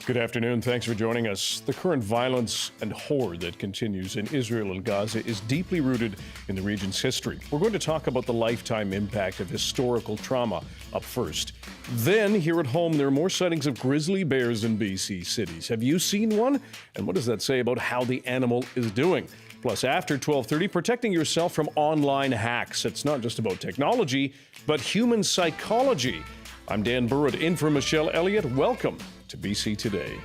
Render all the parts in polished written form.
Good afternoon. Thanks for joining us. The current violence and horror that continues in Israel and Gaza is deeply rooted in the region's history. We're going to talk about the lifetime impact of historical trauma up first. Then, here at home, there are more sightings of grizzly bears in BC cities. Have you seen one? And what does that say about how the animal is doing? Plus, after 12:30, protecting yourself from online hacks. It's not just about technology, but human psychology. I'm Dan Burritt, in for Michelle Elliott. Welcome to BC Today.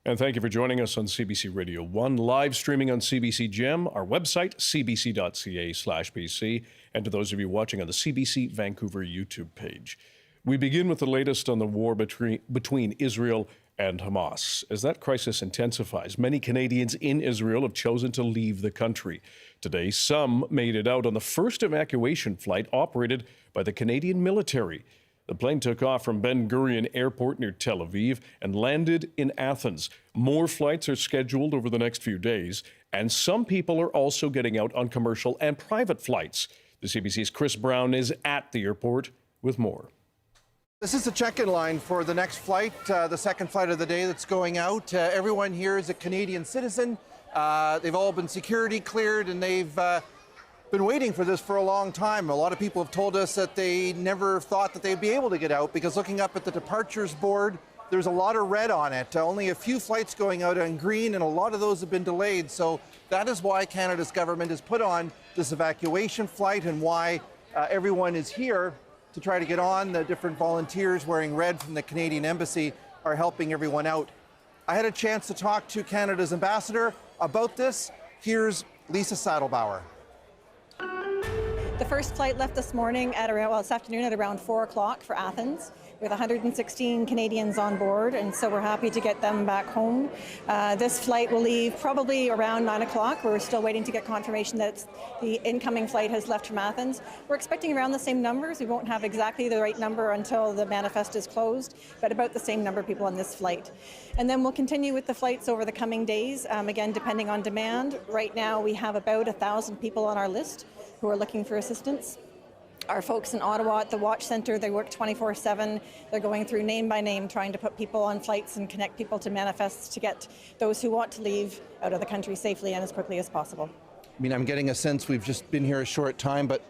And thank you for joining us on CBC Radio 1, live streaming on CBC Gem, our website, cbc.ca/BC, and to those of you watching on the CBC Vancouver YouTube page. We begin with the latest on the war between Israel and Hamas. As that crisis intensifies, many Canadians in Israel have chosen to leave the country. Today, some made it out on the first evacuation flight operated by the Canadian military. The plane took off from Ben Gurion Airport near Tel Aviv and landed in Athens. More flights are scheduled over the next few days, and some people are also getting out on commercial and private flights. The CBC's Chris Brown is at the airport with more. This is the check-in line for the next flight, the second flight of the day that's going out. Everyone here is a Canadian citizen. They've all been security cleared, and they've been waiting for this for a long time. A lot of people have told us that they never thought that they'd be able to get out, because looking up at the departures board, there's a lot of red on it. Only a few flights going out on green, and a lot of those have been delayed. So that is why Canada's government has put on this evacuation flight, and why everyone is here to try to get on. The different volunteers wearing red from the Canadian Embassy are helping everyone out. I had a chance to talk to Canada's ambassador about this. Here's Lisa Saddlebauer. The first flight left this morning at around, this afternoon at around 4 o'clock for Athens, with 116 Canadians on board, and so we're happy to get them back home. This flight will leave probably around 9 o'clock. We're still waiting to get confirmation that the incoming flight has left from Athens. We're expecting around the same numbers. We won't have exactly the right number until the manifest is closed, but about the same number of people on this flight. And then we'll continue with the flights over the coming days, again, depending on demand. Right now, we have about 1,000 people on our list who are looking for assistance. Our folks in Ottawa at the Watch Centre, they work 24/7. They're going through name by name, trying to put people on flights and connect people to manifests to get those who want to leave out of the country safely and as quickly as possible. I mean, I'm getting a sense, we've just been here a short time, but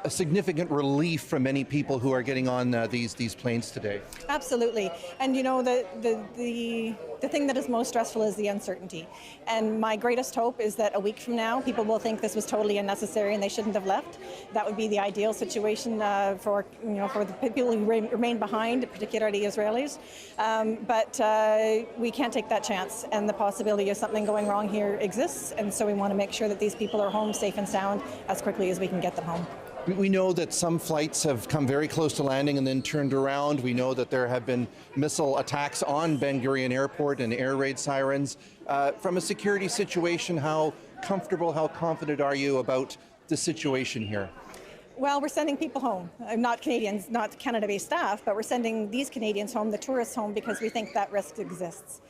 a significant relief from many people who are getting on these planes today. Absolutely. And you know, the thing that is most stressful is the uncertainty. And my greatest hope is that a week from now, people will think this was totally unnecessary and they shouldn't have left. That would be the ideal situation for the people who remain behind, particularly Israelis. But we can't take that chance, and the possibility of something going wrong here exists. And so we want to make sure that these people are home safe and sound as quickly as we can get them home. We know that some flights have come very close to landing and then turned around. We know that there have been missile attacks on Ben Gurion Airport and air raid sirens. From a security situation, how comfortable, how confident are you about the situation here? Well, we're sending people home, not Canadians, not Canada-based staff, but we're sending these Canadians home, the tourists home, because we think that risk exists.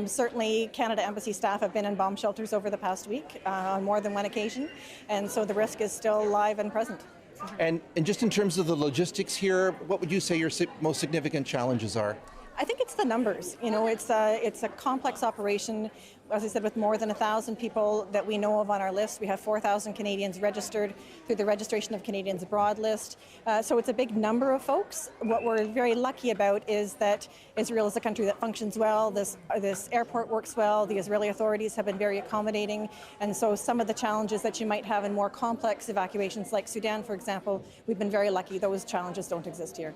Certainly, Canada Embassy staff have been in bomb shelters over the past week on more than one occasion, and so the risk is still live and present. And just in terms of the logistics here, what would you say your most significant challenges are? I think it's the numbers. You know, it's a complex operation. As I said, with more than 1,000 people that we know of on our list. We have 4,000 Canadians registered through the Registration of Canadians Abroad list. So it's a big number of folks. What we're very lucky about is that Israel is a country that functions well. This airport works well. The Israeli authorities have been very accommodating. And so some of the challenges that you might have in more complex evacuations, like Sudan, for example, we've been very lucky. Those challenges don't exist here.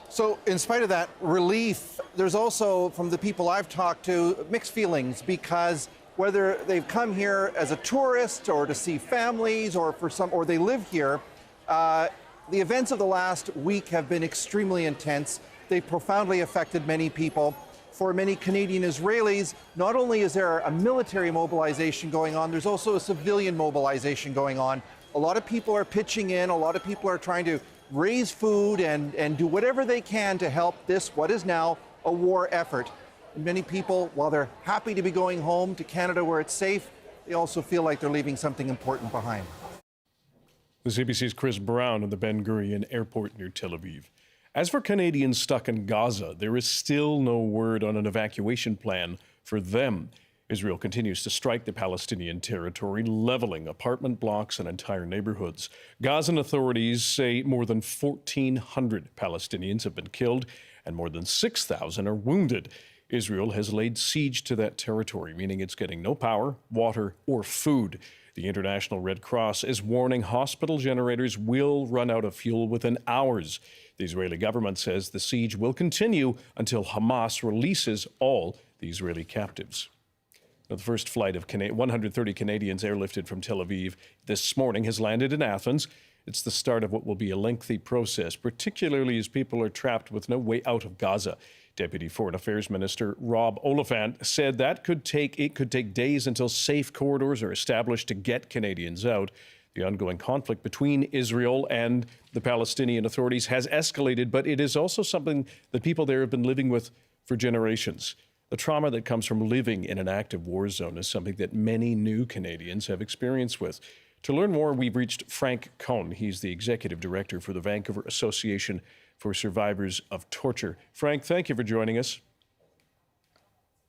So in spite of that relief, there's also, from the people I've talked to, mixed feelings, because whether they've come here as a tourist or to see families or they live here, the events of the last week have been extremely intense. They profoundly affected many people. For many Canadian Israelis, not only is there a military mobilization going on, there's also a civilian mobilization going on. A lot of people are pitching in, a lot of people are trying to raise food and do whatever they can to help this, what is now a war effort. And many people, while they're happy to be going home to Canada where it's safe, they also feel like they're leaving something important behind. The CBC's Chris Brown in the Ben Gurion Airport near Tel Aviv. As for Canadians stuck in Gaza, there is still no word on an evacuation plan for them. Israel continues to strike the Palestinian territory, leveling apartment blocks and entire neighborhoods. Gazan authorities say more than 1,400 Palestinians have been killed and more than 6,000 are wounded. Israel has laid siege to that territory, meaning it's getting no power, water, or food. The International Red Cross is warning hospital generators will run out of fuel within hours. The Israeli government says the siege will continue until Hamas releases all the Israeli captives. Now, the first flight of 130 Canadians airlifted from Tel Aviv this morning has landed in Athens. It's the start of what will be a lengthy process, particularly as people are trapped with no way out of Gaza. Deputy Foreign Affairs Minister Rob Oliphant said that it could take days until safe corridors are established to get Canadians out. The ongoing conflict between Israel and the Palestinian authorities has escalated, but it is also something that people there have been living with for generations. The trauma that comes from living in an active war zone is something that many new Canadians have experience with. To learn more, we've reached Frank Cohn. He's the executive director for the Vancouver Association for Survivors of Torture. Frank, thank you for joining us.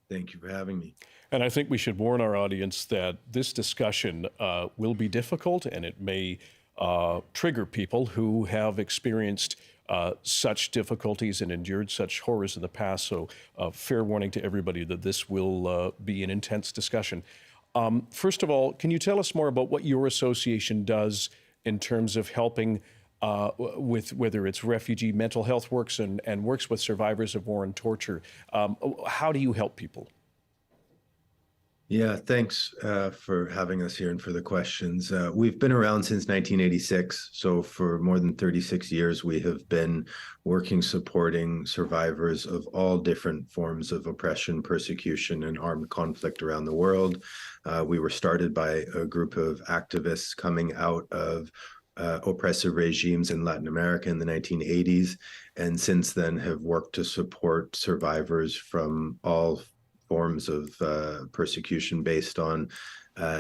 Thank you for having me. And I think we should warn our audience that this discussion will be difficult, and it may trigger people who have experienced such difficulties and endured such horrors in the past. So fair warning to everybody that this will be an intense discussion. First of all, can you tell us more about what your association does in terms of helping with whether it's refugee mental health works and works with survivors of war and torture? How do you help people? Yeah, thanks for having us here and for the questions. We've been around since 1986. So for more than 36 years, we have been working, supporting survivors of all different forms of oppression, persecution, and armed conflict around the world. We were started by a group of activists coming out of oppressive regimes in Latin America in the 1980s, and since then have worked to support survivors from all forms of persecution based on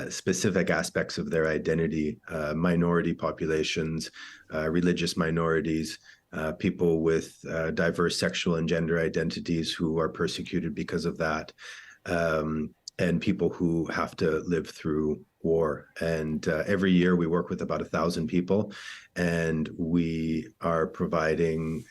specific aspects of their identity, minority populations, religious minorities, people with diverse sexual and gender identities who are persecuted because of that, and people who have to live through war. And every year we work with about 1,000 people, and we are providing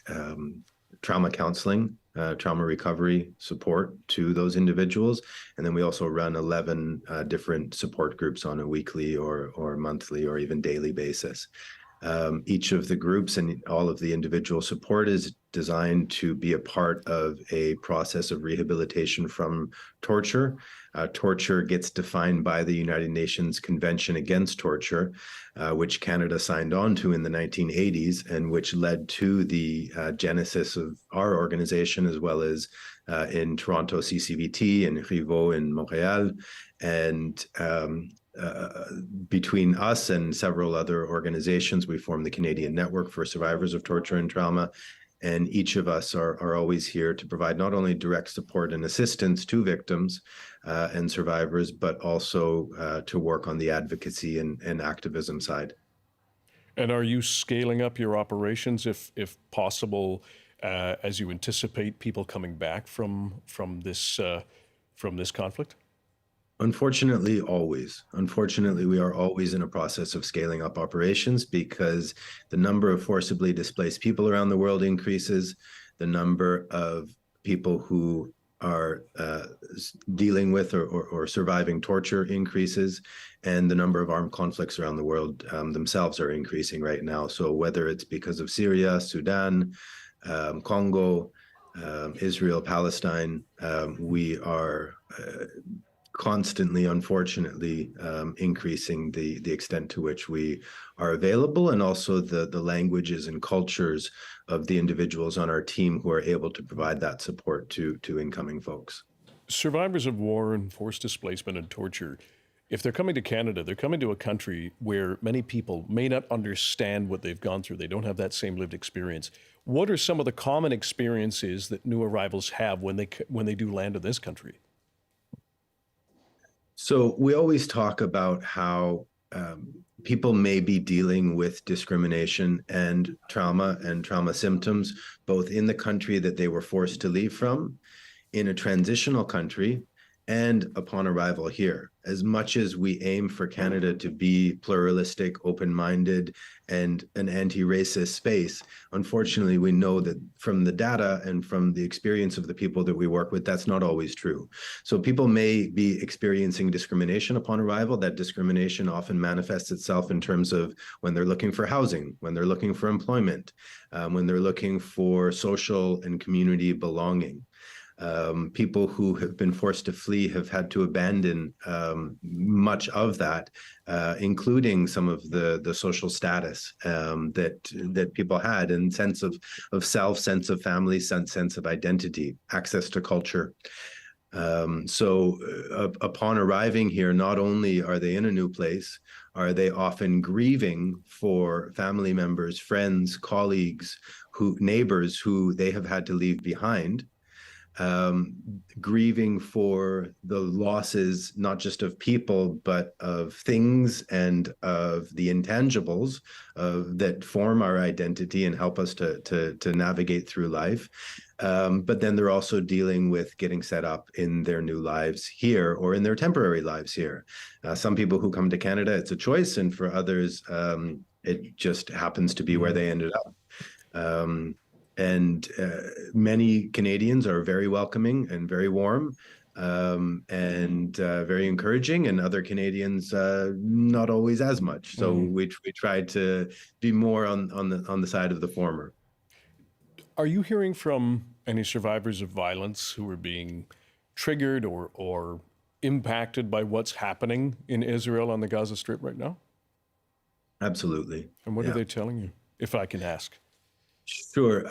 trauma counseling, trauma recovery support to those individuals. And then we also run 11 different support groups on a weekly or monthly or even daily basis. Each of the groups and all of the individual support is designed to be a part of a process of rehabilitation from torture. Torture gets defined by the United Nations Convention Against Torture, which Canada signed on to in the 1980s, and which led to the genesis of our organization, as well as in Toronto CCVT and Rivaux in Montreal. And between us and several other organizations, we form the Canadian Network for Survivors of Torture and Trauma. And each of us are always here to provide not only direct support and assistance to victims and survivors, but also to work on the advocacy and activism side. And are you scaling up your operations, if possible, as you anticipate people coming back from this conflict? Unfortunately, always. Unfortunately, we are always in a process of scaling up operations because the number of forcibly displaced people around the world increases, the number of people who are dealing with or surviving torture increases, and the number of armed conflicts around the world themselves are increasing right now. So whether it's because of Syria, Sudan, Congo, Israel, Palestine, we are constantly, unfortunately, increasing the extent to which we are available, and also the languages and cultures of the individuals on our team who are able to provide that support to incoming folks. Survivors of war and forced displacement and torture, if they're coming to Canada, they're coming to a country where many people may not understand what they've gone through. They don't have that same lived experience. What are some of the common experiences that new arrivals have when they do land in this country? So we always talk about how people may be dealing with discrimination and trauma symptoms, both in the country that they were forced to leave from, in a transitional country, and upon arrival here. As much as we aim for Canada to be pluralistic, open-minded, and an anti-racist space, unfortunately, we know that from the data and from the experience of the people that we work with, that's not always true. So people may be experiencing discrimination upon arrival. That discrimination often manifests itself in terms of when they're looking for housing, when they're looking for employment, when they're looking for social and community belonging. People who have been forced to flee have had to abandon much of that, including some of the social status that people had, and sense of self, sense of family, sense of identity, access to culture. Upon arriving here, not only are they in a new place, are they often grieving for family members, friends, colleagues, neighbors who they have had to leave behind. Grieving for the losses, not just of people, but of things and of the intangibles that form our identity and help us to navigate through life. But then they're also dealing with getting set up in their new lives here or in their temporary lives here. Some people who come to Canada, it's a choice, and for others, it just happens to be where they ended up. Many Canadians are very welcoming and very warm, and very encouraging, and other Canadians not always as much. So we try to be more on the side of the former. Are you hearing from any survivors of violence who are being triggered or impacted by what's happening in Israel on the Gaza Strip right now? Absolutely. And what are they telling you, if I can ask? Sure.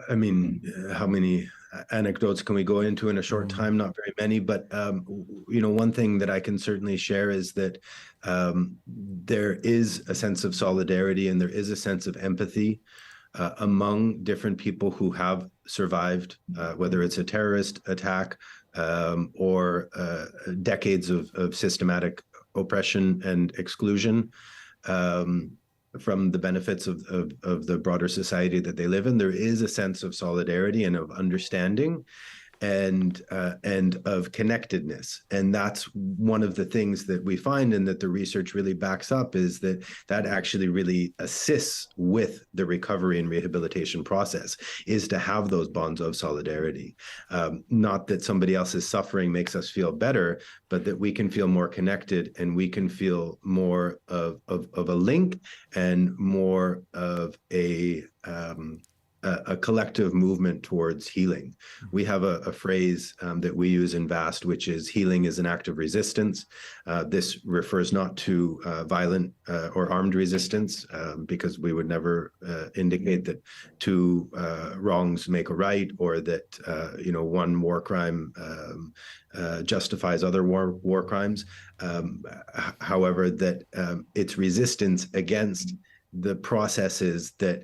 I mean, how many anecdotes can we go into in a short time? Not very many, but one thing that I can certainly share is that there is a sense of solidarity and there is a sense of empathy among different people who have survived, whether it's a terrorist attack or decades of systematic oppression and exclusion. From the benefits of the broader society that they live in. There is a sense of solidarity and of understanding and of connectedness. And that's one of the things that we find, and that the research really backs up, is that actually really assists with the recovery and rehabilitation process, is to have those bonds of solidarity. Not that somebody else's suffering makes us feel better, but that we can feel more connected and we can feel more of a link and more of a collective movement towards healing. We have a phrase that we use in VAST, which is healing is an act of resistance. This refers not to violent or armed resistance, because we would never indicate that two wrongs make a right, or that one war crime justifies other war crimes. However, that it's resistance against the processes that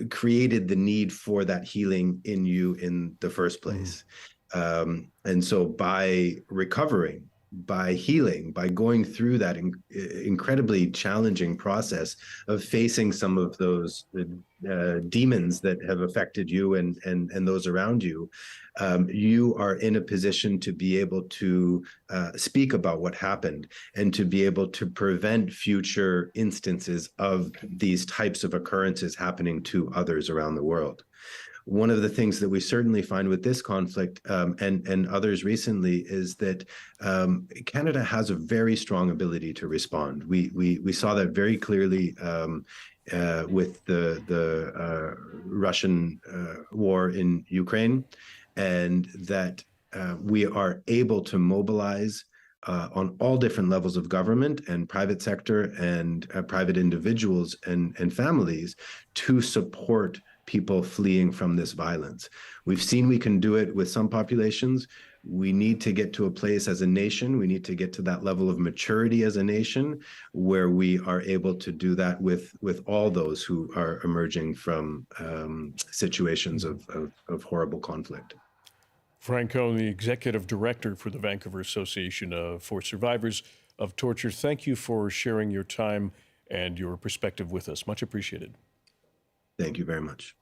created the need for that healing in you in the first place. And so by recovering, by healing, by going through that incredibly challenging process of facing some of those demons that have affected you and those around you, you are in a position to be able to speak about what happened and to be able to prevent future instances of these types of occurrences happening to others around the world. One of the things that we certainly find with this conflict and others recently is that Canada has a very strong ability to respond. We saw that very clearly with the Russian war in Ukraine, and that we are able to mobilize on all different levels of government and private sector and private individuals and families to support people fleeing from this violence. We've seen we can do it with some populations. We need to get to a place as a nation. We need to get to that level of maturity as a nation where we are able to do that with all those who are emerging from situations of horrible conflict. Frank Cohn, the Executive Director for the Vancouver Association for Survivors of Torture, thank you for sharing your time and your perspective with us. Much appreciated. Thank you very much.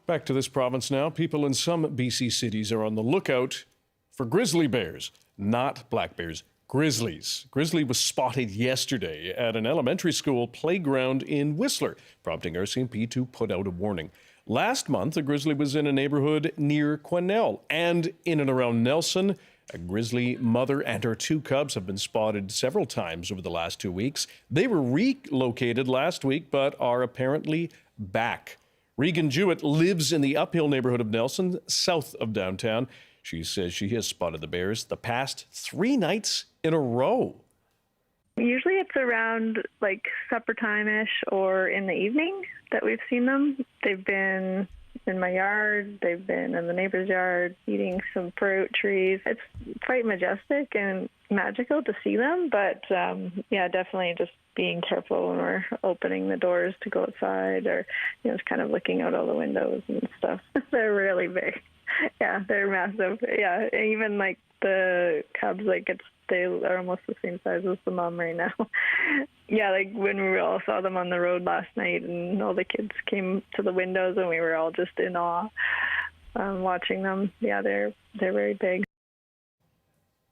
Back to this province now. People in some BC cities are on the lookout for grizzly bears, not black bears, grizzlies. Grizzly was spotted yesterday at an elementary school playground in Whistler, prompting RCMP to put out a warning. Last month, a grizzly was in a neighborhood near Quesnel, and in and around Nelson. A grizzly mother and her 2 cubs have been spotted several times over the last 2 weeks. They were relocated last week, but are apparently back. Regan Jewett lives in the uphill neighborhood of Nelson, south of downtown. She says she has spotted the bears the past 3 nights in a row. Usually it's around like supper time-ish or in the evening that we've seen them. They've been in my yard, they've been in the neighbor's yard eating some fruit trees. It's quite majestic and magical to see them, but yeah, definitely just being careful when we're opening the doors to go outside, or just kind of looking out all the windows and stuff. They're really big. Yeah, they're massive. Yeah, even like the cubs, they are almost the same size as the mom right now. Yeah, like when we all saw them on the road last night, and all the kids came to the windows, and we were all just in awe watching them. Yeah, they're very big.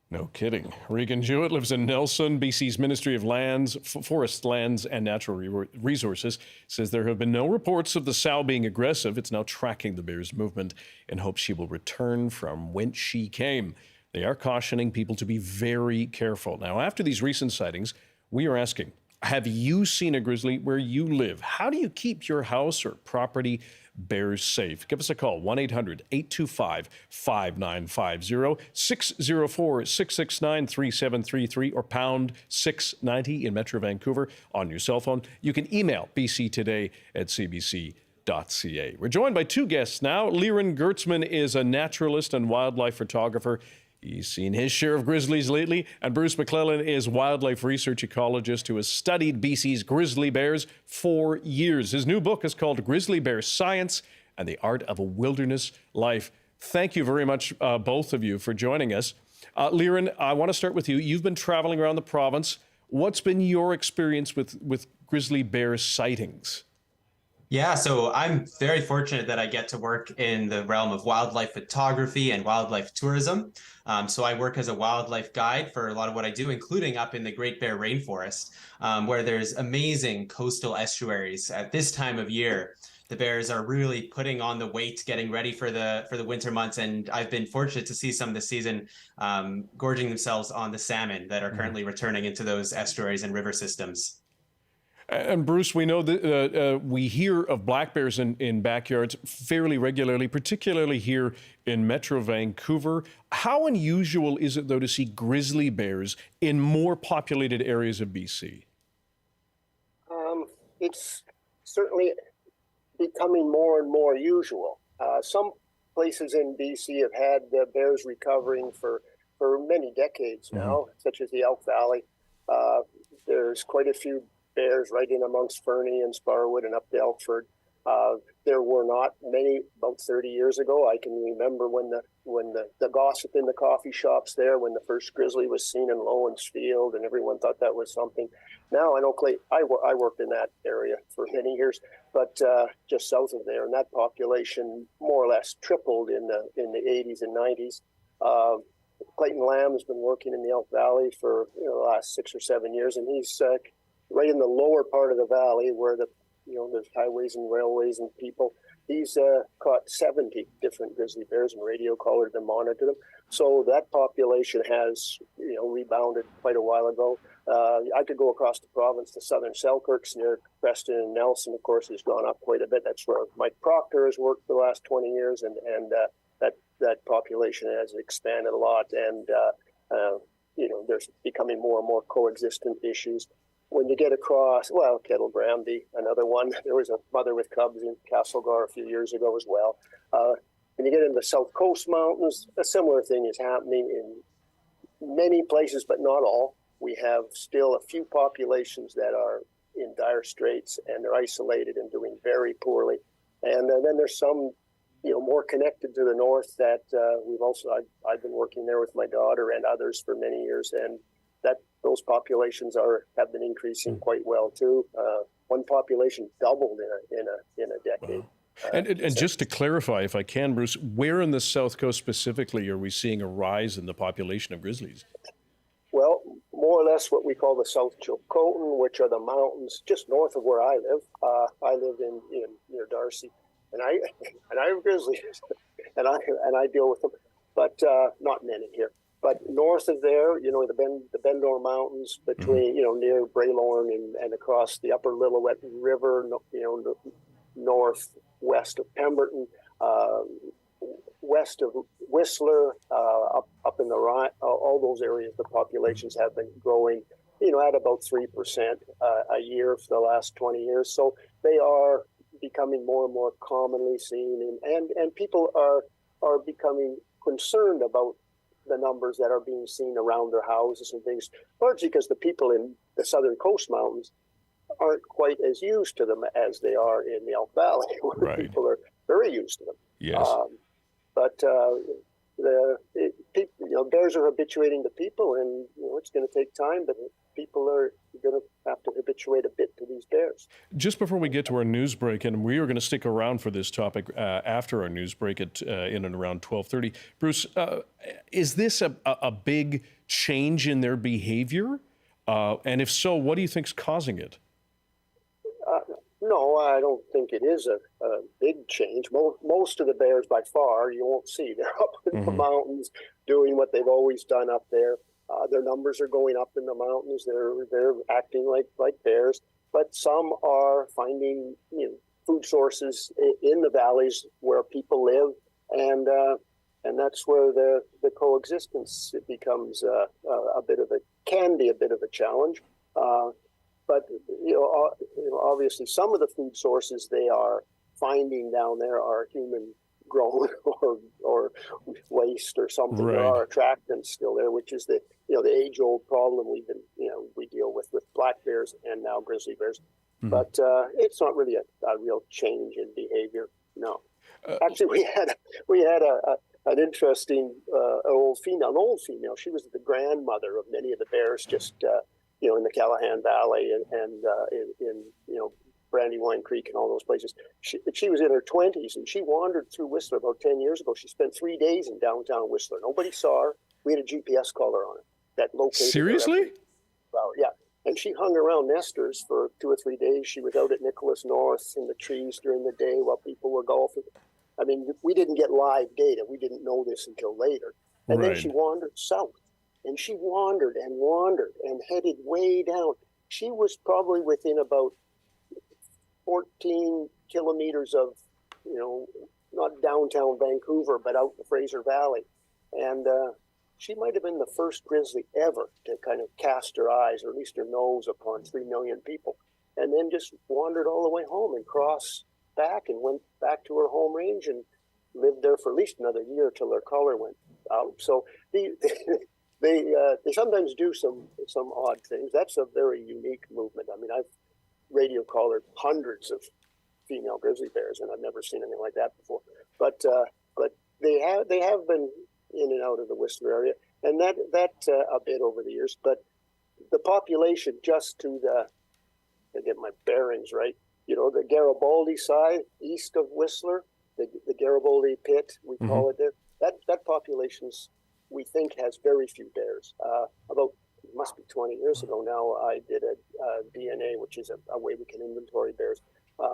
No kidding. Regan Jewett lives in Nelson. BC's Ministry of Lands, Forest Lands and Natural Resources says there have been no reports of the sow being aggressive. It's now tracking the bear's movement in hopes she will return from whence she came. They are cautioning people to be very careful. Now, after these recent sightings, we are asking, have you seen a grizzly where you live? How do you keep your house or property bears safe? Give us a call, 1-800-825-5950, 604-669-3733, or pound 690 in Metro Vancouver on your cell phone. You can email bctoday@cbc.ca. We're joined by 2 guests now. Liren Gertzman is a naturalist and wildlife photographer. He's seen his share of grizzlies lately. And Bruce McClellan is wildlife research ecologist who has studied BC's grizzly bears for years. His new book is called Grizzly Bear Science and the Art of a Wilderness Life. Thank you very much, both of you, for joining us. Liren, I want to start with you. You've been traveling around the province. What's been your experience with grizzly bear sightings? Yeah, so I'm very fortunate that I get to work in the realm of wildlife photography and wildlife tourism. So I work as a wildlife guide for a lot of what I do, including up in the Great Bear Rainforest, where there's amazing coastal estuaries. At this time of year, the bears are really putting on the weight, getting ready for the winter months. And I've been fortunate to see some this season gorging themselves on the salmon that are currently returning into those estuaries and river systems. And Bruce, we know that we hear of black bears in backyards fairly regularly, particularly here in Metro Vancouver. How unusual is it, though, to see grizzly bears in more populated areas of BC? It's certainly becoming more and more usual. Some places in BC have had bears recovering for many decades now, such as the Elk Valley. There's quite a few bears right in amongst Fernie and Sparwood and up to Elkford. There were not many about 30 years ago. I can remember when the gossip in the coffee shops there, when the first grizzly was seen in Lowen's Field, and everyone thought that was something. Now I know I worked in that area for many years, but just south of there, and that population more or less tripled in the 80s and 90s. Clayton Lamb has been working in the Elk Valley for the last 6 or 7 years, and he's right in the lower part of the valley where there's highways and railways and people. He's caught 70 different grizzly bears and radio collared them, monitored them. So that population has rebounded quite a while ago. I could go across the province to southern Selkirk near Preston and Nelson. Of course, has gone up quite a bit. That's where Mike Proctor has worked for the last 20 years, and that population has expanded a lot. And there's becoming more and more coexistent issues. When you get across, Kettle Granby, another one. There was a mother with cubs in Castlegar a few years ago as well. When you get into the South Coast Mountains, a similar thing is happening in many places, but not all. We have still a few populations that are in dire straits and they're isolated and doing very poorly. And then there's some, more connected to the north that I've been working there with my daughter and others for many years, and that those populations have been increasing quite well too. One population doubled in a decade. Wow. And just to clarify, if I can, Bruce, where in the South Coast specifically are we seeing a rise in the population of grizzlies? Well, more or less what we call the South Chilcotin, which are the mountains just north of where I live. I live in near Darcy, and I have grizzlies, and I deal with them, but not many here. But north of there, the Bendor Mountains between near Braylorn and across the Upper Lillooet River, northwest of Pemberton, west of Whistler, up in the Rhine, all those areas, the populations have been growing, at about 3% a year for the last 20 years. So they are becoming more and more commonly seen, and people are becoming concerned about the numbers that are being seen around their houses and things, largely because the people in the Southern Coast Mountains aren't quite as used to them as they are in the Elk Valley, where people are very used to them. Yes. But bears are habituating to people, and it's going to take time, but people are going to have to habituate a bit to these bears. Just before we get to our news break, and we are going to stick around for this topic after our news break at in and around 12:30. Bruce, is this a big change in their behavior? And if so, what do you think is causing it? No, I don't think it is a big change. Most of the bears, by far, you won't see. They're up in the mountains doing what they've always done up there. Their numbers are going up in the mountains. They're acting like bears. But some are finding food sources in the valleys where people live, and that's where the coexistence becomes can be a bit of a challenge. But obviously, some of the food sources they are finding down there are human grown or waste or something. Right. There are attractants still there, which is the age old problem we deal with black bears and now grizzly bears. Mm-hmm. But it's not really a real change in behavior. No, actually, we had an interesting old female. She was the grandmother of many of the bears, just in the Callahan Valley and in Brandywine Creek and all those places. She was in her 20s, and she wandered through Whistler about 10 years ago. She spent 3 days in downtown Whistler. Nobody saw her. We had a GPS collar on it that located Seriously? her. Well, yeah. And she hung around Nesters for 2 or 3 days. She was out at Nicholas North in the trees during the day while people were golfing. I mean, we didn't get live data. We didn't know this until later. And Right. then she wandered south. And she wandered and headed way down. She was probably within about 14 kilometers of, not downtown Vancouver, but out in the Fraser Valley. And she might have been the first grizzly ever to kind of cast her eyes, or at least her nose, upon 3 million people. And then just wandered all the way home and crossed back and went back to her home range and lived there for at least another year till her color went out. So they sometimes do some odd things. That's a very unique movement. I mean, I've radio collared hundreds of female grizzly bears, and I've never seen anything like that before. But they have been in and out of the Whistler area, and that a bit over the years. But the population just to to get my bearings right, the Garibaldi side east of Whistler, the Garibaldi pit we call it there. That population's, we think, has very few bears. About, it must be 20 years ago now, I did a DNA, which is a way we can inventory bears,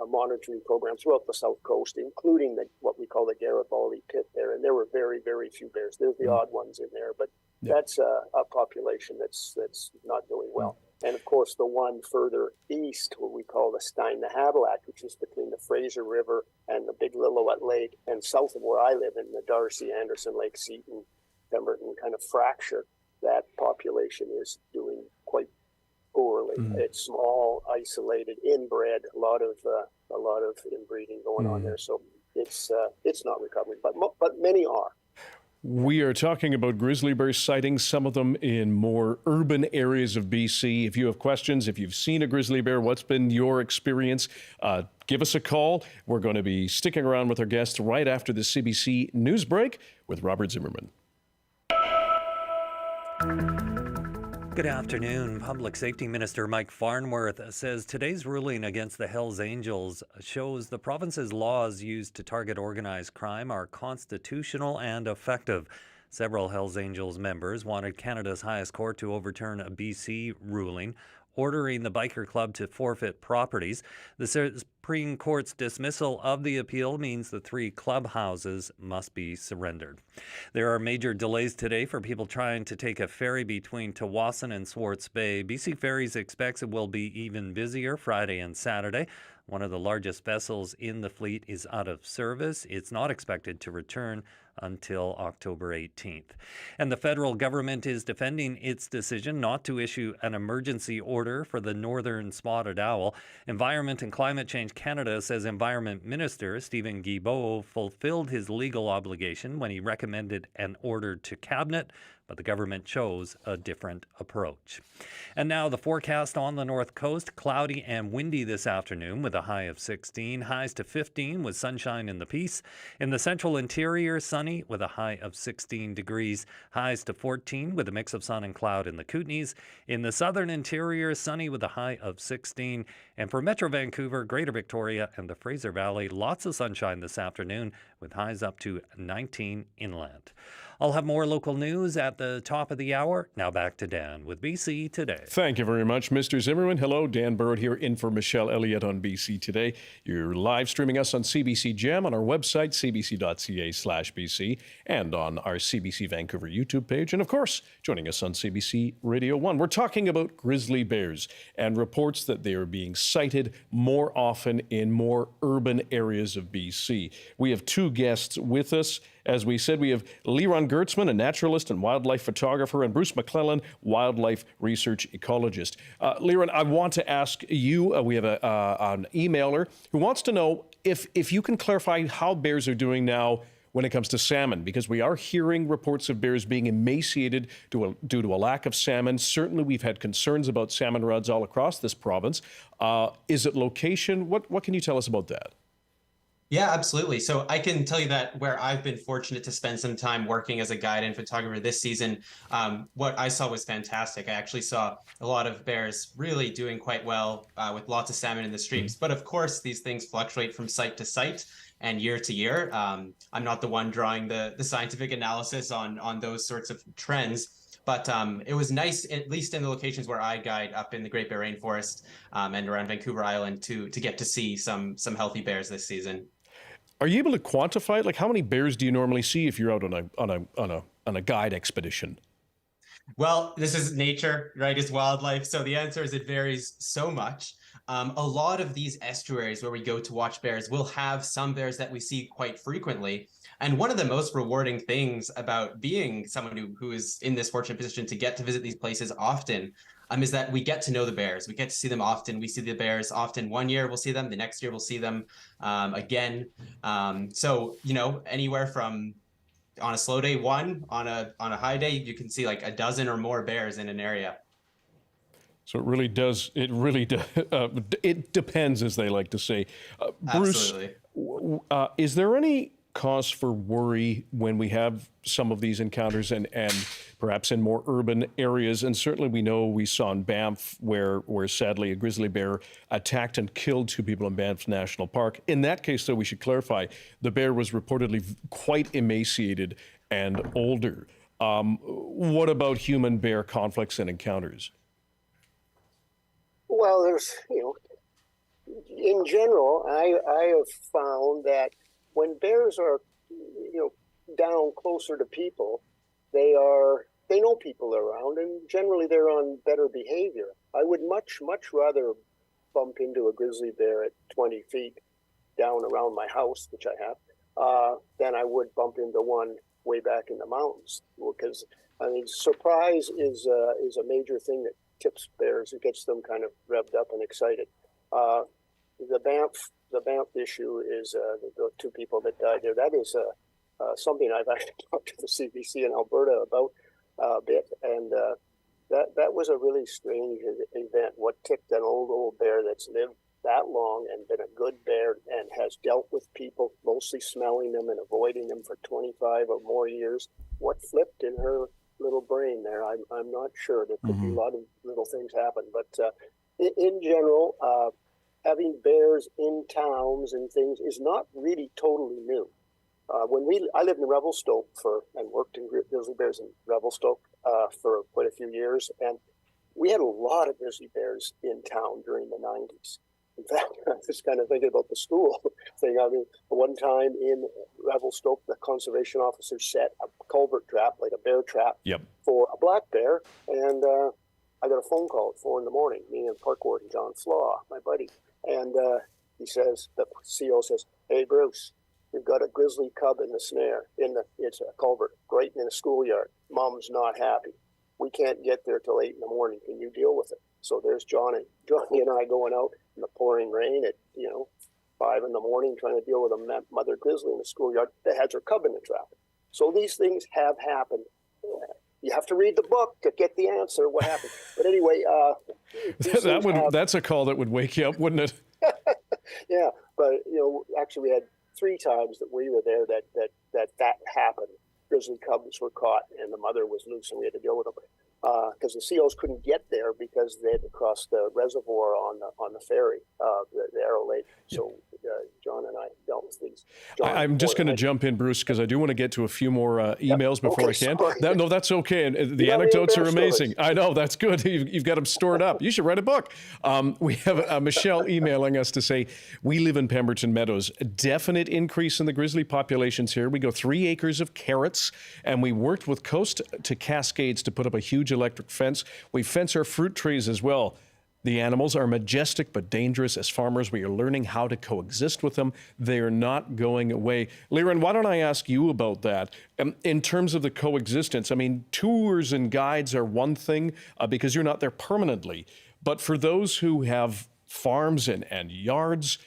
monitoring program throughout the South Coast, including what we call the Garibaldi pit there. And there were very, very few bears. There's the odd ones in there, but that's a population that's not doing well. And of course, the one further east, what we call the Stein-the-Havelock, which is between the Fraser River and the Big Lillooet Lake, and south of where I live in the Darcy, Anderson, Lake Seton, Pemberton kind of fracture, that population is doing quite poorly. It's small, isolated, inbred, a lot of inbreeding going on there. So it's not recovering, but many are. We are talking about grizzly bear sightings, some of them in more urban areas of BC. If you have questions, if you've seen a grizzly bear, what's been your experience? Give us a call. We're going to be sticking around with our guests right after the CBC news break with Robert Zimmerman. Good afternoon. Public Safety Minister Mike Farnworth says today's ruling against the Hells Angels shows the province's laws used to target organized crime are constitutional and effective. Several Hells Angels members wanted Canada's highest court to overturn a BC ruling ordering the biker club to forfeit properties. The Supreme Court's dismissal of the appeal means the 3 clubhouses must be surrendered. There are major delays today for people trying to take a ferry between Tawasin and Swartz Bay. BC Ferries expects it will be even busier Friday and Saturday. One of the largest vessels in the fleet is out of service. It's not expected to return until October 18th. And the federal government is defending its decision not to issue an emergency order for the northern spotted owl. Environment and Climate Change Canada says Environment Minister Stephen Guilbeault fulfilled his legal obligation when he recommended an order to Cabinet, but the government chose a different approach. And now the forecast on the north coast, cloudy and windy this afternoon with a high of 16, highs to 15 with sunshine in the Peace. In the central interior, sunny with a high of 16 degrees, highs to 14 with a mix of sun and cloud in the Kootenays. In the southern interior, sunny with a high of 16. And for Metro Vancouver, Greater Victoria and the Fraser Valley, lots of sunshine this afternoon with highs up to 19 inland. I'll have more local news at the top of the hour. Now back to Dan with BC Today. Thank you very much, Mr. Zimmerman. Hello, Dan Burritt here in for Michelle Elliott on BC Today. You're live streaming us on CBC Gem on our website, cbc.ca/BC, and on our CBC Vancouver YouTube page. And of course, joining us on CBC Radio 1. We're talking about grizzly bears and reports that they are being sighted more often in more urban areas of BC. We have 2 guests with us. As we said, we have Liron Gertzman, a naturalist and wildlife photographer, and Bruce McClellan, wildlife research ecologist. Liron, I want to ask you, we have an emailer who wants to know if you can clarify how bears are doing now when it comes to salmon, because we are hearing reports of bears being emaciated due to a lack of salmon. Certainly, we've had concerns about salmon runs all across this province. Is it location? What can you tell us about that? Yeah, absolutely. So I can tell you that where I've been fortunate to spend some time working as a guide and photographer this season, what I saw was fantastic. I actually saw a lot of bears really doing quite well with lots of salmon in the streams. But of course, these things fluctuate from site to site and year to year. I'm not the one drawing the scientific analysis on those sorts of trends. But it was nice, at least in the locations where I guide up in the Great Bear Rainforest and around Vancouver Island, to get to see some healthy bears this season. Are you able to quantify it? Like, how many bears do you normally see if you're out on a guide expedition? Well, this is nature, right? It's wildlife. So the answer is it varies so much. A lot of these estuaries where we go to watch bears will have some bears that we see quite frequently. And one of the most rewarding things about being someone who is in this fortunate position to get to visit these places often is that we get to know the bears. We get to see them often. We see the bears often. One year we'll see them. The next year we'll see them again. So, anywhere from on a slow day, 1, on a high day, you can see like a dozen or more bears in an area. So it really does. It depends, as they like to say. Bruce, is there any cause for worry when we have some of these encounters and perhaps in more urban areas? And certainly we saw in Banff where sadly a grizzly bear attacked and killed 2 people in Banff National Park. In that case, though, we should clarify, the bear was reportedly quite emaciated and older. What about human-bear conflicts and encounters? Well, there's, in general, I have found that when bears are, down closer to people, they know people are around, and generally they're on better behavior. I would much rather bump into a grizzly bear at 20 feet down around my house, which I have, than I would bump into one way back in the mountains. Because surprise is a major thing that tips bears. It gets them kind of revved up and excited. The Banff issue is the 2 people that died there. That is something I've actually talked to the CBC in Alberta about a bit, and that was a really strange event. What tipped an old bear that's lived that long and been a good bear and has dealt with people, mostly smelling them and avoiding them for 25 or more years. What flipped in her little brain there? I'm not sure. There could be a lot of little things happen, but in general, having bears in towns and things is not really totally new. I lived in Revelstoke and worked in grizzly bears in Revelstoke for quite a few years, and we had a lot of grizzly bears in town during the 90s. In fact, I was kind of thinking about the school thing. I mean, one time in Revelstoke, the conservation officer set a culvert trap, like a bear trap, for a black bear, and I got a phone call at 4 a.m, me and Park Warden John Flaw, my buddy, and he says, the CO says, "Hey, Bruce, we've got a grizzly cub in the snare, it's a culvert right in the schoolyard. Mom's not happy. We can't get there till 8 a.m. Can you deal with it?" So there's Johnny and I going out in the pouring rain at 5 a.m, trying to deal with a mother grizzly in the schoolyard that has her cub in the trap. So these things have happened. You have to read the book to get the answer what happened. But anyway, that's a call that would wake you up, wouldn't it? Yeah, but actually we had 3 times that we were there that happened. Grizzly cubs were caught and the mother was loose and we had to deal with them because the COs couldn't get there because they had to cross the reservoir on the ferry, the Arrow Lake. So John and I dealt with these. I'm just going to jump in, Bruce, because I do want to get to a few more emails before I can. No, that's okay. And the anecdotes are amazing. Stories. I know, that's good. You've got them stored up. You should write a book. We have Michelle emailing us to say, we live in Pemberton Meadows. A definite increase in the grizzly populations here. We go 3 acres of carrots, and we worked with Coast to Cascades to put up a huge electric fence. We fence our fruit trees as well. The animals are majestic but dangerous. As farmers, we are learning how to coexist with them. They are not going away. Liren, why don't I ask you about that? In terms of the coexistence, I mean, tours and guides are one thing because you're not there permanently. But for those who have farms and yards,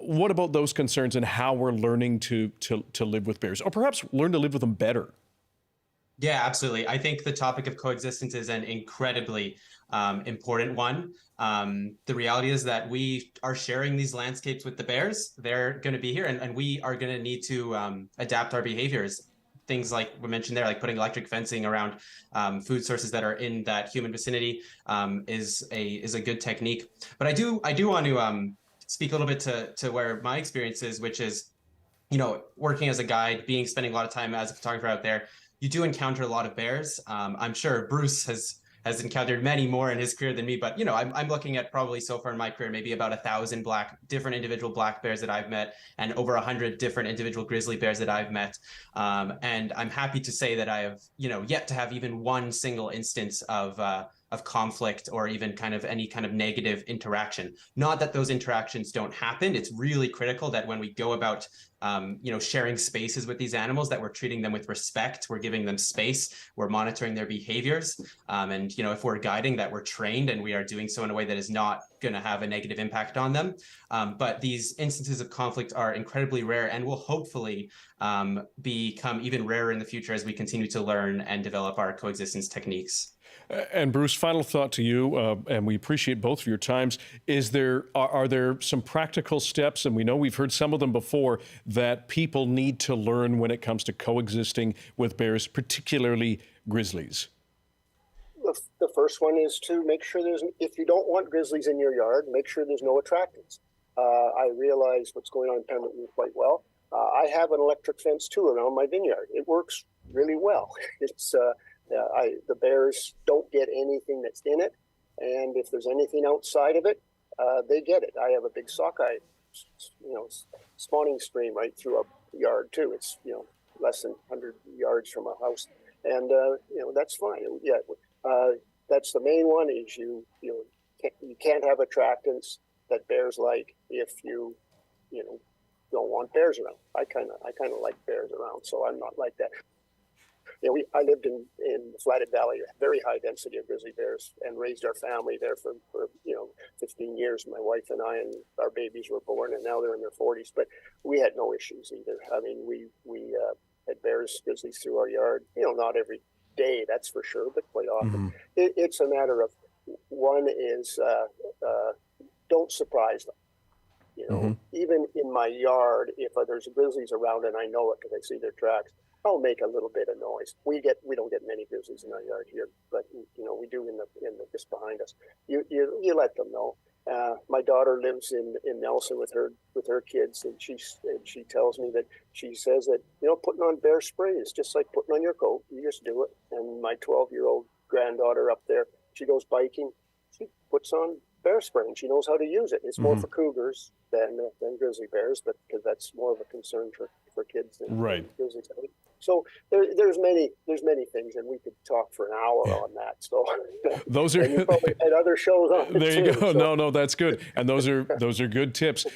what about those concerns and how we're learning to live with bears, or perhaps learn to live with them better? Yeah, absolutely. I think the topic of coexistence is an incredibly important one. The reality is that we are sharing these landscapes with the bears. They're going to be here, and we are going to need to adapt our behaviors. Things like we mentioned there, like putting electric fencing around food sources that are in that human vicinity is a good technique. But I do want to speak a little bit to where my experience is, which is, working as a guide, spending a lot of time as a photographer out there. You do encounter a lot of bears. I'm sure Bruce has encountered many more in his career than me, but I'm looking at probably so far in my career, maybe about 1,000 different individual black bears that I've met, and over 100 different individual grizzly bears that I've met. And I'm happy to say that I have, yet to have even one single instance of conflict or even any kind of negative interaction. Not that those interactions don't happen. It's really critical that when we go about sharing spaces with these animals, that we're treating them with respect, we're giving them space, we're monitoring their behaviors. And if we're guiding, that we're trained and we are doing so in a way that is not going to have a negative impact on them. But these instances of conflict are incredibly rare and will hopefully become even rarer in the future as we continue to learn and develop our coexistence techniques. And Bruce, final thought to you, and we appreciate both of your times. Are there some practical steps, and we know we've heard some of them before, that people need to learn when it comes to coexisting with bears, particularly grizzlies? The first one is to make sure if you don't want grizzlies in your yard, make sure there's no attractants. I realize what's going on in Pemberton quite well. I have an electric fence too around my vineyard. It works really well. It's the bears don't get anything that's in it, and if there's anything outside of it, they get it. I have a big sockeye, spawning stream right through a yard too. It's less than 100 yards from a house, and that's fine. Yeah, that's the main one. Is you can't have attractants that bears like if you don't want bears around. I kind of like bears around, so I'm not like that. I lived in the Flathead Valley, a very high density of grizzly bears, and raised our family there for 15 years. My wife and I, and our babies were born, and now they're in their 40s. But we had no issues either. I mean, we had bears, grizzlies through our yard. Not every day, that's for sure, but quite often. It's a matter of, one is don't surprise them. Even in my yard, if there's grizzlies around and I know it because I see their tracks, I'll make a little bit of noise. We don't get many grizzlies in our yard here, but we do in the just behind us. You let them know. My daughter lives in Nelson with her kids, and she tells me that she says that putting on bear spray is just like putting on your coat. You just do it. And my 12-year-old granddaughter up there, she goes biking. She puts on bear spray, and she knows how to use it. It's more for cougars than grizzly bears, but because that's more of a concern for kids than grizzlies. So there's many things, and we could talk for an hour on that. So those are you probably had other shows on. There too, you go. so. No, that's good, and those are good tips,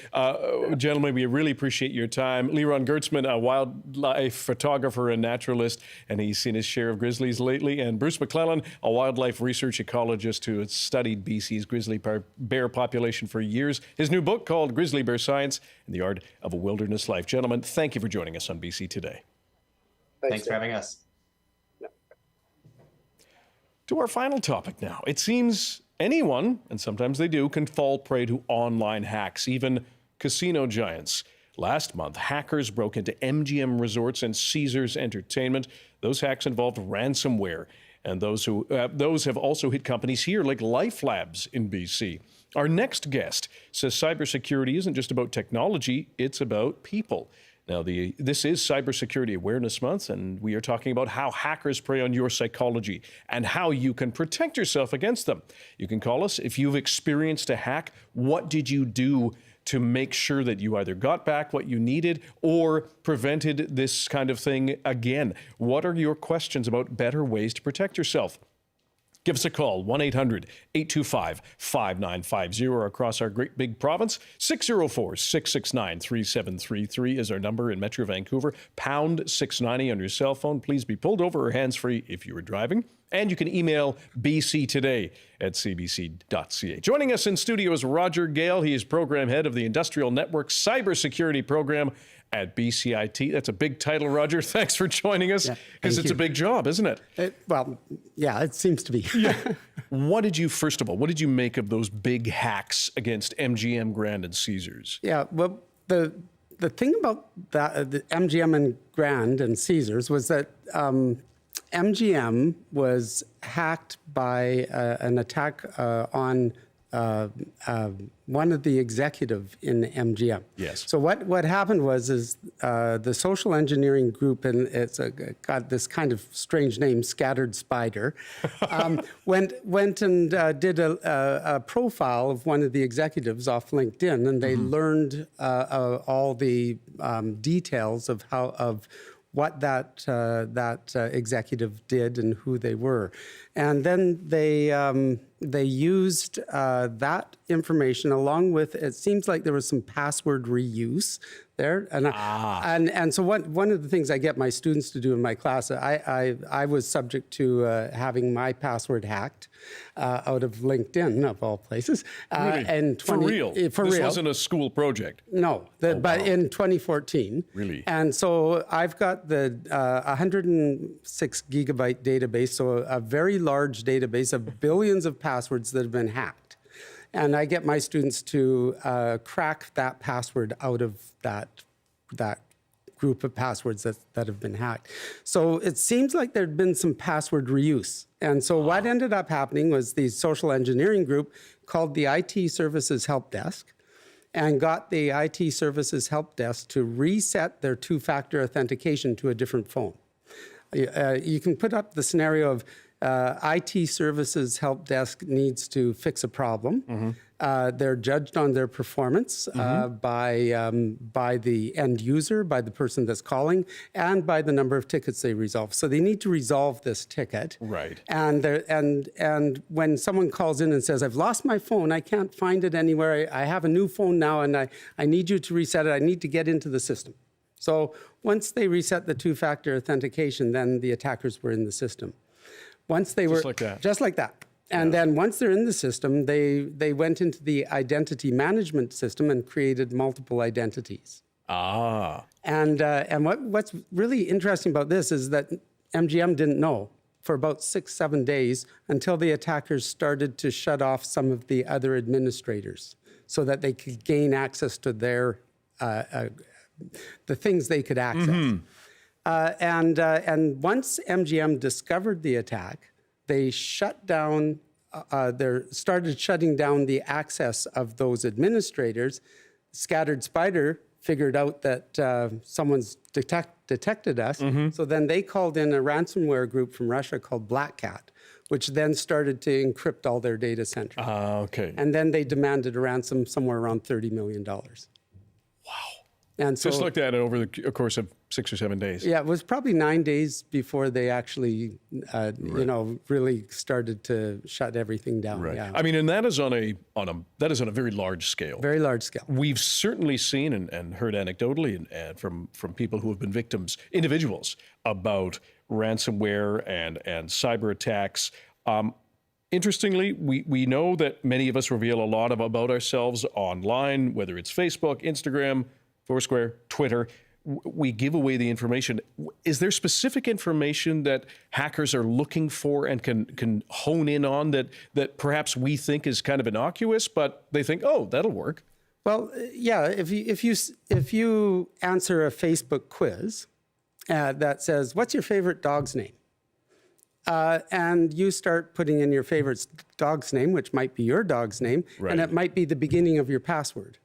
gentlemen. We really appreciate your time. Leron Gertzman, a wildlife photographer and naturalist, and he's seen his share of grizzlies lately. And Bruce McClellan, a wildlife research ecologist who has studied BC's grizzly bear population for years. His new book called Grizzly Bear Science and the Art of a Wilderness Life. Gentlemen, thank you for joining us on BC Today. Thanks for having us. Yeah. To our final topic now. It seems anyone, and sometimes they do, can fall prey to online hacks, even casino giants. Last month, hackers broke into MGM Resorts and Caesars Entertainment. Those hacks involved ransomware, and those have also hit companies here like Life Labs in BC. Our next guest says cybersecurity isn't just about technology, it's about people. Now, this is Cybersecurity Awareness Month, and we are talking about how hackers prey on your psychology and how you can protect yourself against them. You can call us if you've experienced a hack. What did you do to make sure that you either got back what you needed or prevented this kind of thing again? What are your questions about better ways to protect yourself? Give us a call, 1-800-825-5950 across our great big province. 604-669-3733 is our number in Metro Vancouver. Pound 690 on your cell phone. Please be pulled over or hands-free if you are driving. And you can email bctoday@cbc.ca. Joining us in studio is Roger Gale. He is program head of the Industrial Network Cybersecurity Program at BCIT. That's a big title, Roger. Thanks for joining us, because it's a big job, isn't it? It seems to be. What did you make of those big hacks against MGM, Grand, and Caesars? Yeah, well, the thing about that, the MGM and Grand and Caesars was that MGM was hacked by an attack on one of the executive in MGM. Yes. So what happened was the social engineering group, and it's got this kind of strange name, Scattered Spider, went and did a profile of one of the executives off LinkedIn, and they learned all the details of what that executive did and who they were. And then they used that information along with, it seems like there was some password reuse there. And so one of the things I get my students to do in my class, I was subject to having my password hacked out of LinkedIn, of all places. Really? And For real? For this real. wasn't a school project? No, but in 2014. Really? And so I've got the 106 gigabyte database, so a very large database of billions of passwords that have been hacked. And I get my students to crack that password out of that group of passwords that have been hacked. So it seems like there'd been some password reuse. And so what ended up happening was the social engineering group called the IT Services Help Desk and got the IT Services Help Desk to reset their two-factor authentication to a different phone. You can put up the scenario of IT Services Help Desk needs to fix a problem. They're judged on their performance by the end user, by the person that's calling, and by the number of tickets they resolve. So they need to resolve this ticket. Right. And when someone calls in and says, "I've lost my phone, I can't find it anywhere. I have a new phone now, and I need you to reset it. I need to get into the system." So once they reset the two-factor authentication, then the attackers were in the system. Once they were just like that. And then once they're in the system, they went into the identity management system and created multiple identities. And what's really interesting about this is that MGM didn't know for about 6-7 days until the attackers started to shut off some of the other administrators so that they could gain access to their the things they could access. And once MGM discovered the attack, they shut down. Started shutting down the access of those administrators. Scattered Spider figured out that someone's detected us. So then they called in a ransomware group from Russia called Black Cat, which then started to encrypt all their data centers. Okay. And then they demanded a ransom somewhere around $30 million. Wow. And so, just like that over the course of 6 or 7 days. Yeah, it was probably 9 days before they actually, really started to shut everything down. Right. Yeah. I mean, and that is on a very large scale. Very large scale. We've certainly seen and heard anecdotally and from people who have been victims, individuals, about ransomware and cyber attacks. Interestingly, we know that many of us reveal a lot about ourselves online, whether it's Facebook, Instagram, Foursquare, Twitter. We give away the information. Is there specific information that hackers are looking for and can hone in on that perhaps we think is kind of innocuous, but they think, oh, that'll work? Well, yeah. If you answer a Facebook quiz that says, "What's your favorite dog's name?" And you start putting in your favorite dog's name, which might be your dog's name, and it might be the beginning of your password.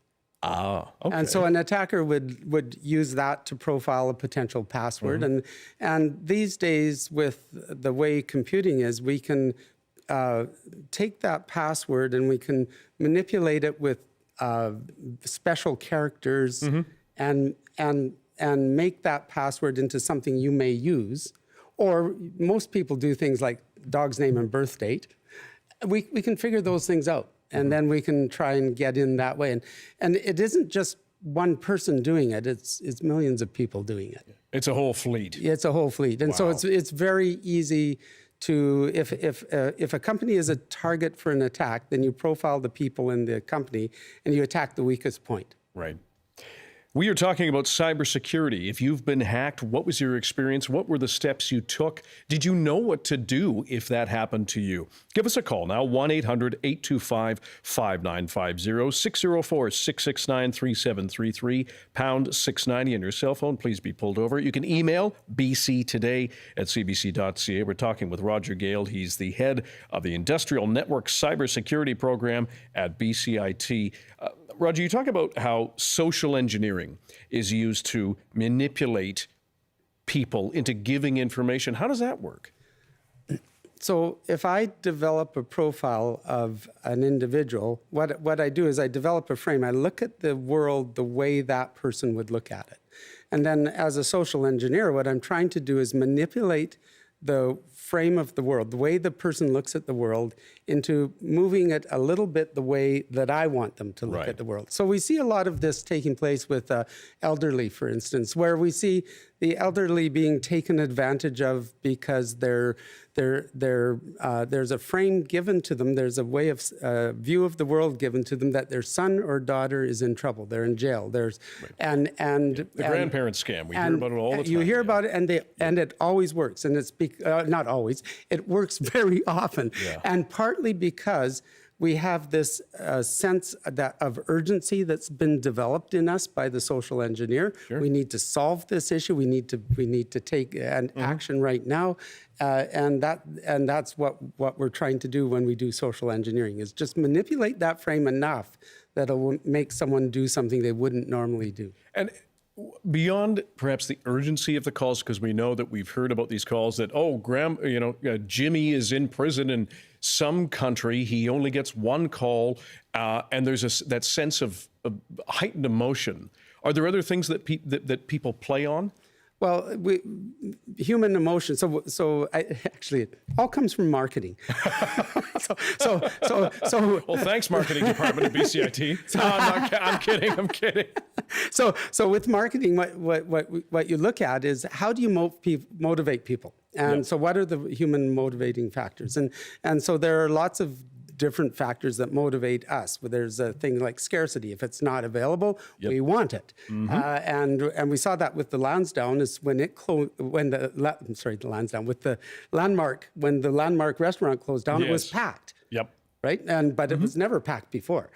Ah, okay. And so an attacker would use that to profile a potential password. And these days, with the way computing is, we can take that password and we can manipulate it with special characters and make that password into something you may use. Or most people do things like dog's name and birth date. We can figure those things out. And then we can try and get in that way. And it isn't just one person doing it, it's millions of people doing it. It's a whole fleet. It's a whole fleet. And so it's very easy to, if a company is a target for an attack, then you profile the people in the company and you attack the weakest point. Right. We are talking about cybersecurity. If you've been hacked, what was your experience? What were the steps you took? Did you know what to do if that happened to you? Give us a call now, 1-800-825-5950, 604-669-3733, pound 690 on your cell phone. Please be pulled over. You can email bctoday@cbc.ca. We're talking with Roger Gale. He's the head of the Industrial Network Cybersecurity Program at BCIT. Roger, you talk about how social engineering is used to manipulate people into giving information. How does that work? So if I develop a profile of an individual, what I do is I develop a frame. I look at the world the way that person would look at it. And then as a social engineer, what I'm trying to do is manipulate the frame of the world, the way the person looks at the world, into moving it a little bit the way that I want them to look at the world. So we see a lot of this taking place with elderly, for instance, where we see the elderly being taken advantage of because there's a frame given to them, there's a way of view of the world given to them that their son or daughter is in trouble, they're in jail. There's the grandparent scam. We hear about it all the time. You hear about it, and it always works, and it's not always. It works very often, and partly because we have this sense of urgency that's been developed in us by the social engineer. We need to solve this issue. We need to take an action right now, and that's what we're trying to do when we do social engineering, is just manipulate that frame enough that it'll make someone do something they wouldn't normally do. And beyond perhaps the urgency of the calls, because we know that we've heard about these calls that, Jimmy is in prison in some country, he only gets one call, and there's that sense of heightened emotion. Are there other things that people play on? Well, human emotion. Actually, it all comes from marketing. Well, thanks, marketing department at BCIT. I'm kidding. So with marketing, what you look at is how do you motivate people, and so what are the human motivating factors, and so there are lots of different factors that motivate us. There's a thing like scarcity. If it's not available, we want it. And we saw that with the Lansdowne is when it closed, when the Lansdowne, with the Landmark, when the Landmark restaurant closed down, it was packed. Right, but it was never packed before.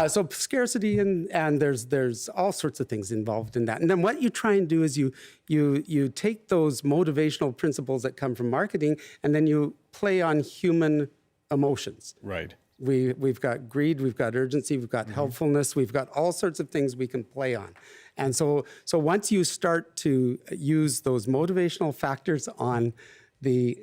So scarcity and there's all sorts of things involved in that. And then what you try and do is you take those motivational principles that come from marketing, and then you play on human emotions. Right. We've got greed, we've got urgency, we've got helpfulness, we've got all sorts of things we can play on. And so once you start to use those motivational factors on those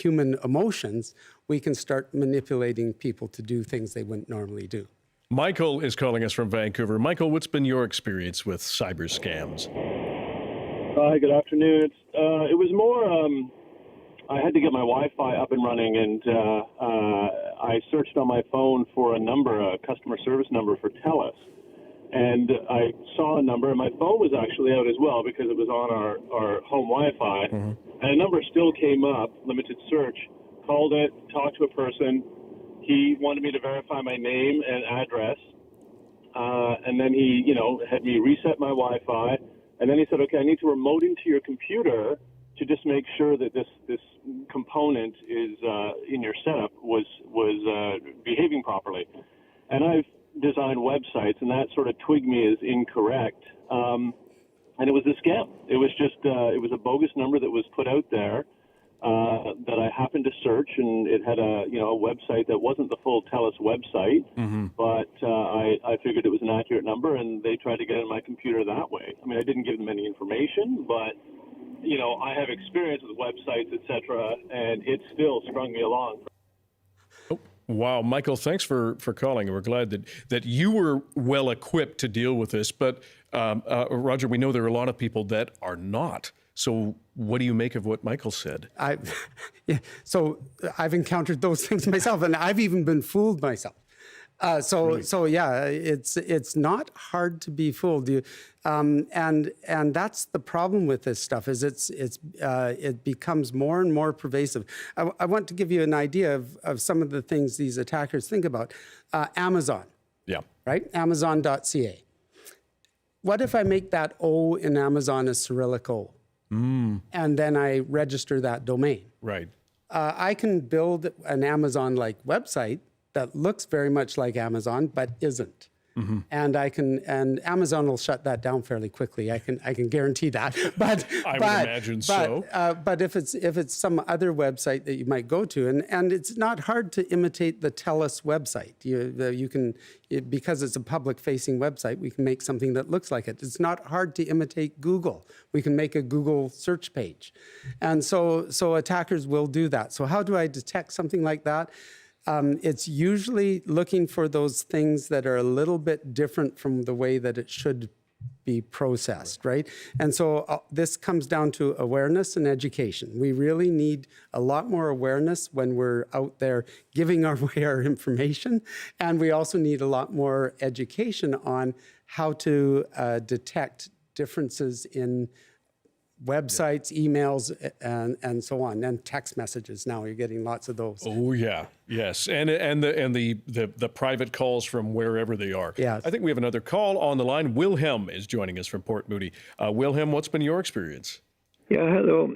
human emotions, we can start manipulating people to do things they wouldn't normally do. Michael is calling us from Vancouver. Michael, what's been your experience with cyber scams? Hi, good afternoon. It was more, I had to get my Wi-Fi up and running, and I searched on my phone for a customer service number for TELUS. And I saw a number, and my phone was actually out as well because it was on our home Wi-Fi. And a number still came up, limited search, called it, talked to a person. He wanted me to verify my name and address. And then he, had me reset my Wi-Fi. And then he said, okay, I need to remote into your computer to just make sure that this component is in your setup was behaving properly. And I've design websites, and that sort of twigged me as incorrect. And it was a scam. It was just, it was a bogus number that was put out there that I happened to search, and it had a website that wasn't the full TELUS website, but I figured it was an accurate number, and they tried to get in my computer that way. I mean, I didn't give them any information, but, I have experience with websites, et cetera, and it still strung me along. Wow, Michael, thanks for calling. We're glad that you were well equipped to deal with this. But Roger, we know there are a lot of people that are not. So what do you make of what Michael said? So I've encountered those things myself, and I've even been fooled myself. So yeah, it's not hard to be fooled. And that's the problem with this stuff is it becomes more and more pervasive. I want to give you an idea of some of the things these attackers think about. Amazon. Yeah. Right? Amazon.ca. What if I make that O in Amazon a Cyrillic O? And then I register that domain. Right. I can build an Amazon-like website that looks very much like Amazon, but isn't. And Amazon will shut that down fairly quickly. I can guarantee that. But I would imagine so. But if it's some other website that you might go to, and it's not hard to imitate the TELUS website. You can, because it's a public-facing website, we can make something that looks like it. It's not hard to imitate Google. We can make a Google search page, and so attackers will do that. So how do I detect something like that? It's usually looking for those things that are a little bit different from the way that it should be processed, right? And so this comes down to awareness and education. We really need a lot more awareness when we're out there giving away our information. And we also need a lot more education on how to detect differences in websites, emails, and so on, and text messages. Now you're getting lots of those. Oh yeah, yes, and the private calls from wherever they are. Yes. I think we have another call on the line. Wilhelm is joining us from Port Moody. Wilhelm, what's been your experience? Yeah, hello.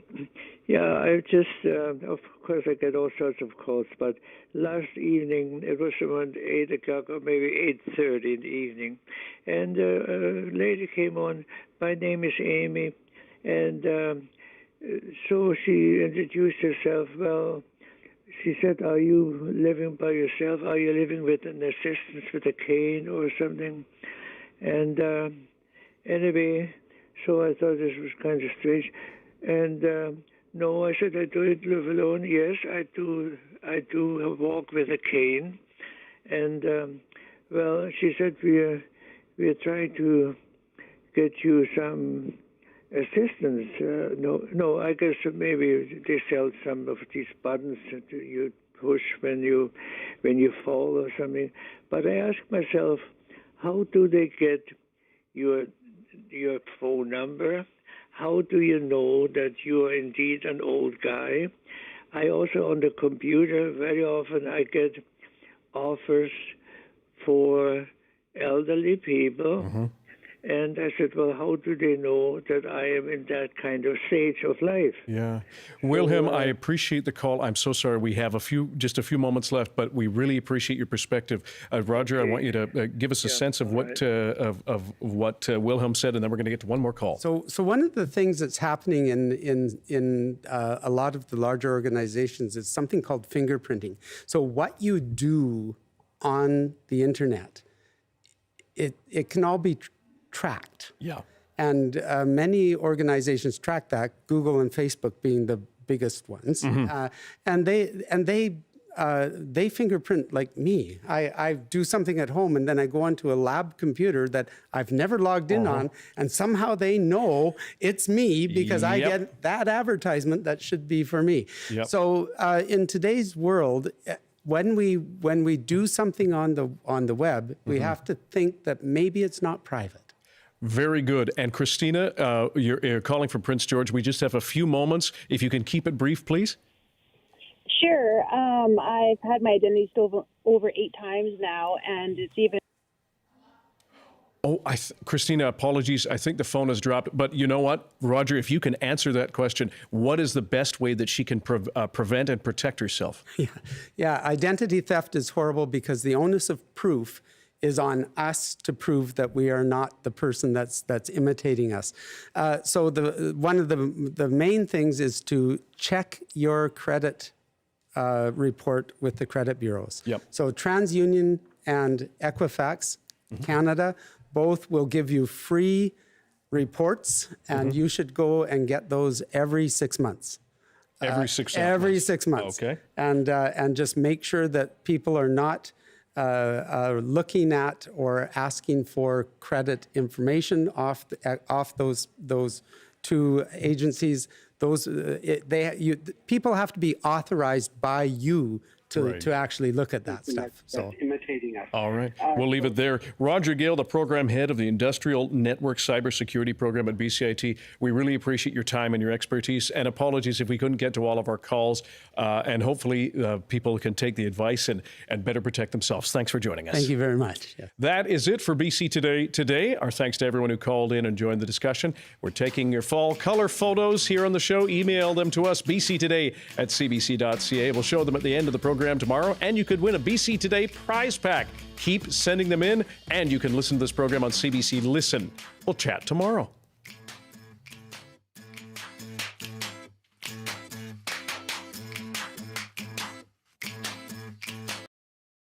Yeah, I just, of course, I get all sorts of calls, but last evening, it was around 8 o'clock or maybe 8:30 in the evening, and a lady came on. My name is Amy. And so she introduced herself. Well, she said, are you living by yourself? Are you living with an assistant with a cane or something? And anyway, so I thought this was kind of strange. And no, I said, I don't live alone. Yes, I do walk with a cane. And well, she said, we're trying to get you some assistance. No, I guess maybe they sell some of these buttons that you push when you fall or something. But I ask myself, how do they get your phone number? How do you know that you are indeed an old guy? I also, on the computer, very often I get offers for elderly people. And I said, well, how do they know that I am in that kind of stage of life? Yeah. Wilhelm, I appreciate the call. I'm so sorry. We have just a few moments left, but we really appreciate your perspective. Roger, I want you to give us a sense of what Wilhelm said, and then we're going to get to one more call. So one of the things that's happening in a lot of the larger organizations is something called fingerprinting. So what you do on the internet, it can all be tracked. Yeah. And many organizations track that, Google and Facebook being the biggest ones. And they fingerprint like me. I do something at home and then I go onto a lab computer that I've never logged in on, and somehow they know it's me because I get that advertisement that should be for me. So in today's world, when we do something on the web, we have to think that maybe it's not private. Very good. And Christina, you're calling from Prince George. We just have a few moments. If you can keep it brief, please. Sure. I've had my identity stolen over 8 times now, and it's even... Oh, Christina, apologies. I think the phone has dropped. But you know what? Roger, if you can answer that question, what is the best way that she can prevent and protect herself? Yeah, identity theft is horrible because the onus of proof is on us to prove that we are not the person that's imitating us. So one of the main things is to check your credit report with the credit bureaus. So TransUnion and Equifax Canada both will give you free reports, and you should go and get those every 6 months. Every 6 months? Every 6 months. Okay. And just make sure that people are not looking at or asking for credit information off those 2 agencies. People have to be authorized by you to actually look at that stuff. So imitating us. All right. We'll leave it there. Roger Gale, the program head of the Industrial Network Cybersecurity Program at BCIT. We really appreciate your time and your expertise. And apologies if we couldn't get to all of our calls. And hopefully people can take the advice and better protect themselves. Thanks for joining us. Thank you very much. Yeah. That is it for BC Today. Our thanks to everyone who called in and joined the discussion. We're taking your fall color photos here on the show. Email them to us, bctoday@cbc.ca. We'll show them at the end of the program tomorrow, and you could win a BC Today prize pack. Keep sending them in, and you can listen to this program on CBC Listen. We'll chat tomorrow.